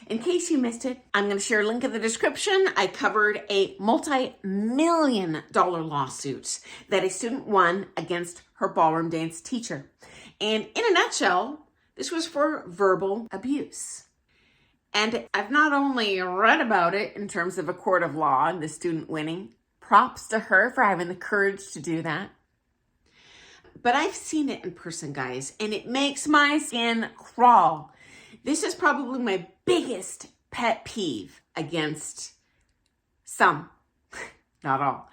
In case you missed it, I'm going to share a link in the description. I covered a multi-million-dollar lawsuit that a student won against her ballroom dance teacher. And in a nutshell, this was for verbal abuse. And I've not only read about it in terms of a court of law, the student winning, props to her for having the courage to do that, but I've seen it in person, guys, and it makes my skin crawl. This is probably my biggest pet peeve against some, not all,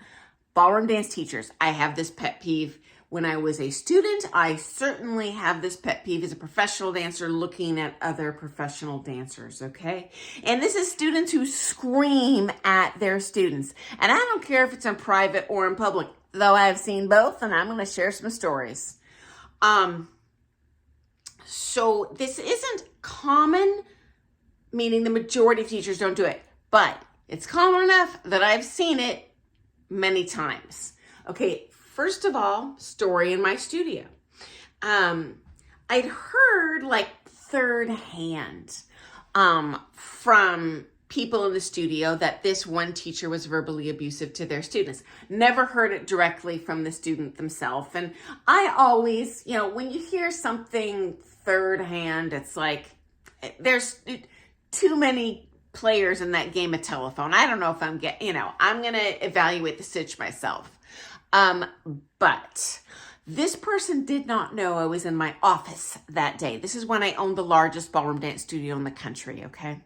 ballroom dance teachers. I have this pet peeve when I was a student. I certainly have this pet peeve as a professional dancer looking at other professional dancers, okay? And this is students who scream at their students. And I don't care if it's in private or in public, though I've seen both, and I'm going to share some stories. So this isn't common, meaning the majority of teachers don't do it, but it's common enough that I've seen it many times. Okay, first of all, story in my studio. I'd heard like third hand from people in the studio that this one teacher was verbally abusive to their students. Never heard it directly from the student themselves. And I always, when you hear something third hand, it's like there's too many players in that game of telephone. I don't know if I'm I'm going to evaluate the stitch myself. But this person did not know I was in my office that day. This is when I owned the largest ballroom dance studio in the country, okay?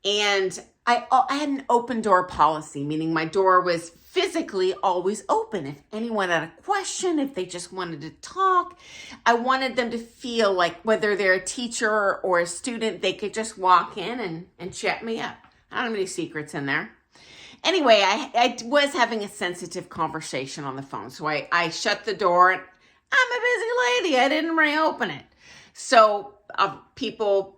And I had an open door policy, meaning my door was physically always open. If anyone had a question, if they just wanted to talk, I wanted them to feel like whether they're a teacher or a student, they could just walk in and chat me up. I don't have any secrets in there. Anyway, I was having a sensitive conversation on the phone. So I shut the door and I'm a busy lady. I didn't reopen it. So people,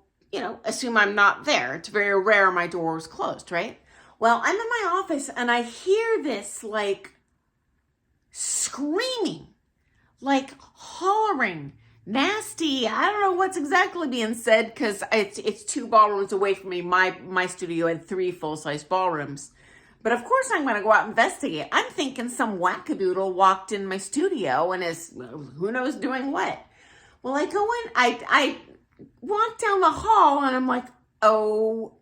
assume I'm not there. It's very rare my door is closed, right? Well, I'm in my office and I hear this like screaming, like hollering, nasty. I don't know what's exactly being said because it's 2 ballrooms away from me. My studio had 3 full-size ballrooms. But of course I'm going to go out and investigate. I'm thinking some wackadoodle walked in my studio and is, who knows, doing what. Well, I go in, I walk down the hall and I'm like, oh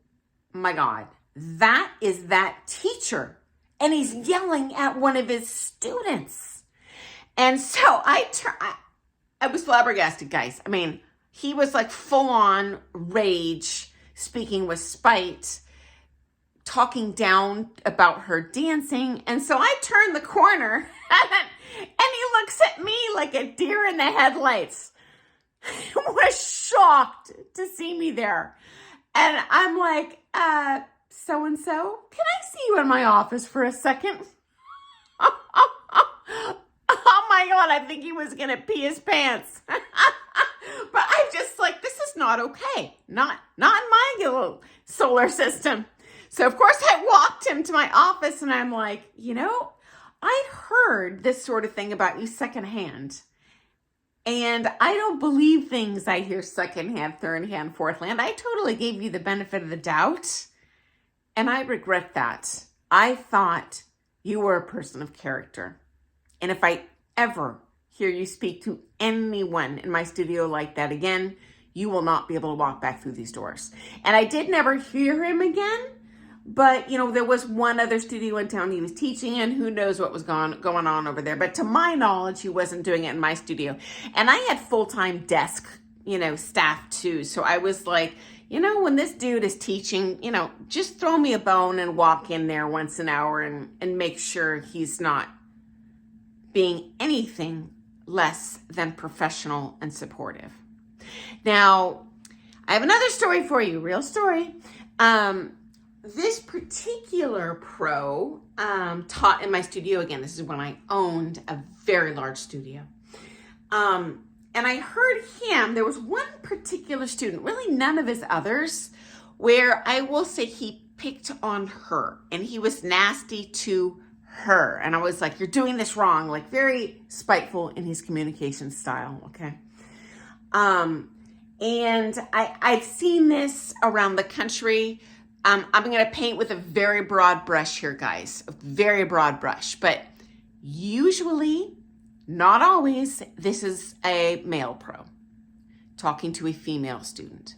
my God, that is that teacher. And he's yelling at one of his students. And so I was flabbergasted, guys. I mean, he was like full on rage, speaking with spite, talking down about her dancing. And so I turned the corner and he looks at me like a deer in the headlights. Was shocked to see me there. And I'm like, so-and-so, can I see you in my office for a second? Oh my God, I think he was going to pee his pants. But I just like, this is not okay. Not in my little solar system. So of course I walked him to my office and I'm like, I'd heard this sort of thing about you secondhand. And I don't believe things I hear secondhand, thirdhand, fourthhand. I totally gave you the benefit of the doubt. And I regret that. I thought you were a person of character. And if I ever hear you speak to anyone in my studio like that again, you will not be able to walk back through these doors. And I did never hear him again. But, there was one other studio in town he was teaching in. Who knows what was going on over there. But to my knowledge, he wasn't doing it in my studio. And I had full-time desk, staff too. So I was like, when this dude is teaching, just throw me a bone and walk in there once an hour and make sure he's not being anything less than professional and supportive. Now, I have another story for you, real story. This particular pro taught in my studio again. This is when I owned a very large studio. And I heard him, there was one particular student, really none of his others, where I will say he picked on her and he was nasty to her. And I was like, you're doing this wrong, like very spiteful in his communication style, okay? And I've seen this around the country. I'm going to paint with a very broad brush here, guys, a very broad brush. But usually, not always, this is a male pro talking to a female student.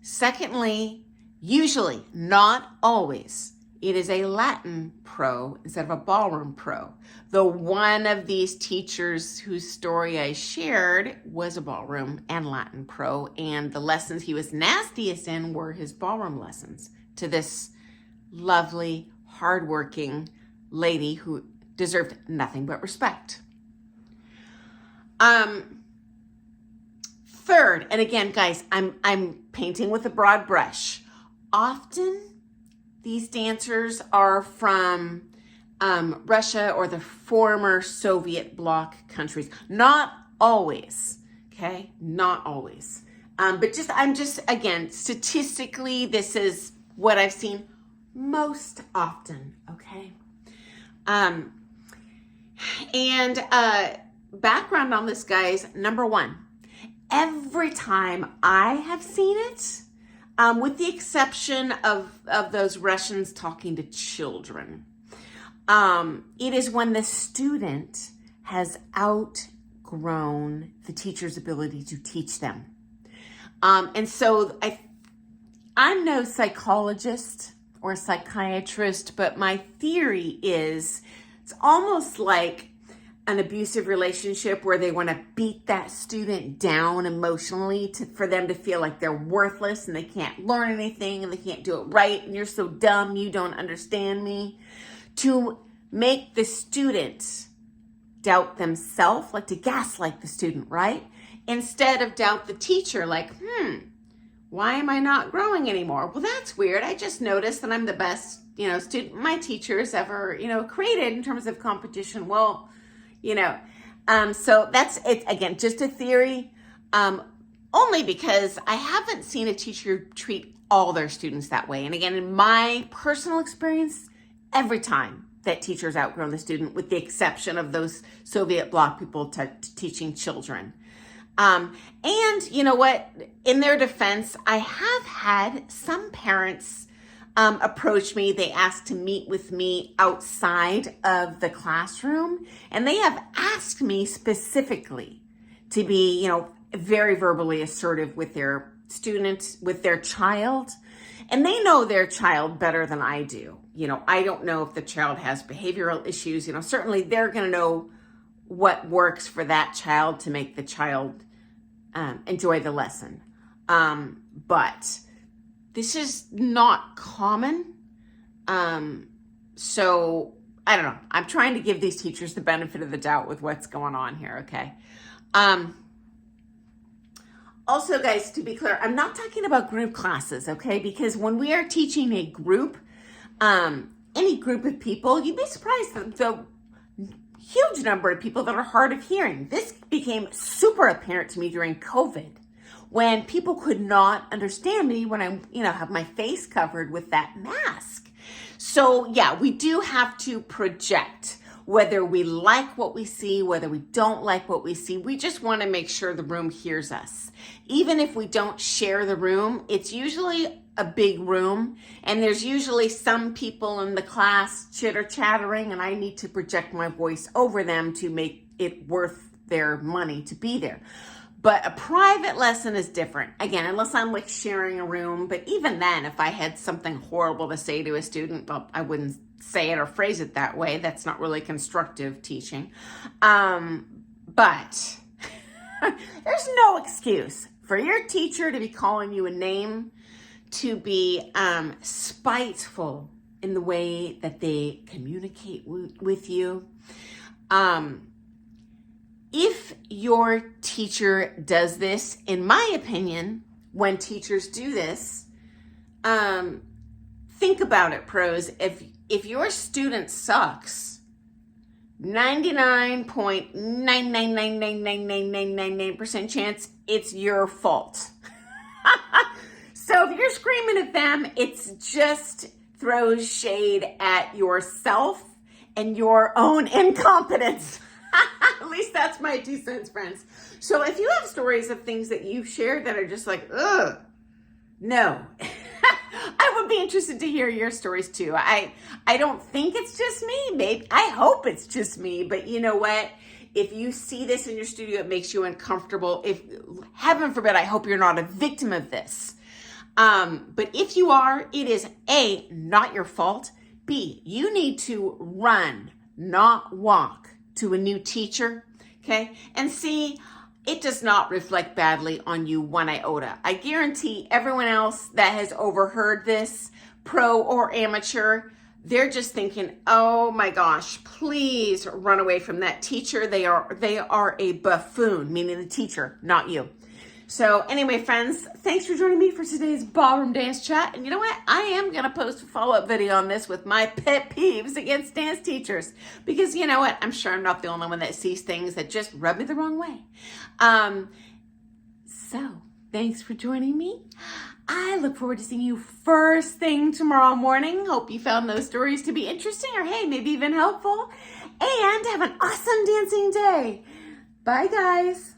Secondly, usually, not always, it is a Latin pro instead of a ballroom pro. Though one of these teachers whose story I shared was a ballroom and Latin pro, and the lessons he was nastiest in were his ballroom lessons to this lovely, hardworking lady who deserved nothing but respect. Third, and again, guys, I'm painting with a broad brush. Often, these dancers are from Russia or the former Soviet bloc countries. Not always, okay? Not always. But I'm just, again, statistically, this is what I've seen most often, okay? Background on this, guys, number one, every time I have seen it, with the exception of those Russians talking to children, it is when the student has outgrown the teacher's ability to teach them. And so I'm no psychologist or psychiatrist, but my theory is it's almost like an abusive relationship where they want to beat that student down emotionally for them to feel like they're worthless and they can't learn anything and they can't do it right and you're so dumb, you don't understand me. To make the student doubt themselves, like to gaslight the student, right? Instead of doubt the teacher, like, why am I not growing anymore? Well, that's weird. I just noticed that I'm the best, student my teachers ever, created in terms of competition. Well, so that's it. Again, just a theory, only because I haven't seen a teacher treat all their students that way. And again, in my personal experience, every time that teachers outgrown the student, with the exception of those Soviet bloc people teaching children. And you know what? In their defense, I have had some parents approach me. They asked to meet with me outside of the classroom, and they have asked me specifically to be, very verbally assertive with their student, with their child. And they know their child better than I do. I don't know if the child has behavioral issues. Certainly they're going to know what works for that child to make the child enjoy the lesson. But this is not common. So I don't know. I'm trying to give these teachers the benefit of the doubt with what's going on here, okay? Also, guys, to be clear, I'm not talking about group classes, okay? Because when we are teaching a group, any group of people, you'd be surprised at the huge number of people that are hard of hearing. This became super apparent to me during COVID, when people could not understand me when I, have my face covered with that mask. So yeah, we do have to project. Whether we like what we see, whether we don't like what we see, we just want to make sure the room hears us. Even if we don't share the room, it's usually a big room, and there's usually some people in the class chitter-chattering, and I need to project my voice over them to make it worth their money to be there. But a private lesson is different. Again, unless I'm like sharing a room, but even then, if I had something horrible to say to a student, well, I wouldn't say it or phrase it that way. That's not really constructive teaching. But there's no excuse for your teacher to be calling you a name, to be spiteful in the way that they communicate with you. If your teacher does this, in my opinion, when teachers do this, think about it, pros. If your student sucks, 99.9999999% chance it's your fault. So if you're screaming at them, it's just throws shade at yourself and your own incompetence. At least that's my 2 cents, friends. So if you have stories of things that you've shared that are just like, ugh, no. I would be interested to hear your stories too. I don't think it's just me. Maybe I hope it's just me, but you know what? If you see this in your studio, it makes you uncomfortable. If heaven forbid, I hope you're not a victim of this. But if you are, it is A, not your fault. B, you need to run, not walk to a new teacher. Okay. And C, it does not reflect badly on you 1 iota. I guarantee everyone else that has overheard this, pro or amateur, they're just thinking, oh my gosh, please run away from that teacher. They are a buffoon, meaning the teacher, not you. So anyway, friends, thanks for joining me for today's ballroom dance chat. And you know what? I am going to post a follow-up video on this with my pet peeves against dance teachers. Because you know what? I'm sure I'm not the only one that sees things that just rub me the wrong way. So thanks for joining me. I look forward to seeing you first thing tomorrow morning. Hope you found those stories to be interesting or hey, maybe even helpful. And have an awesome dancing day. Bye, guys.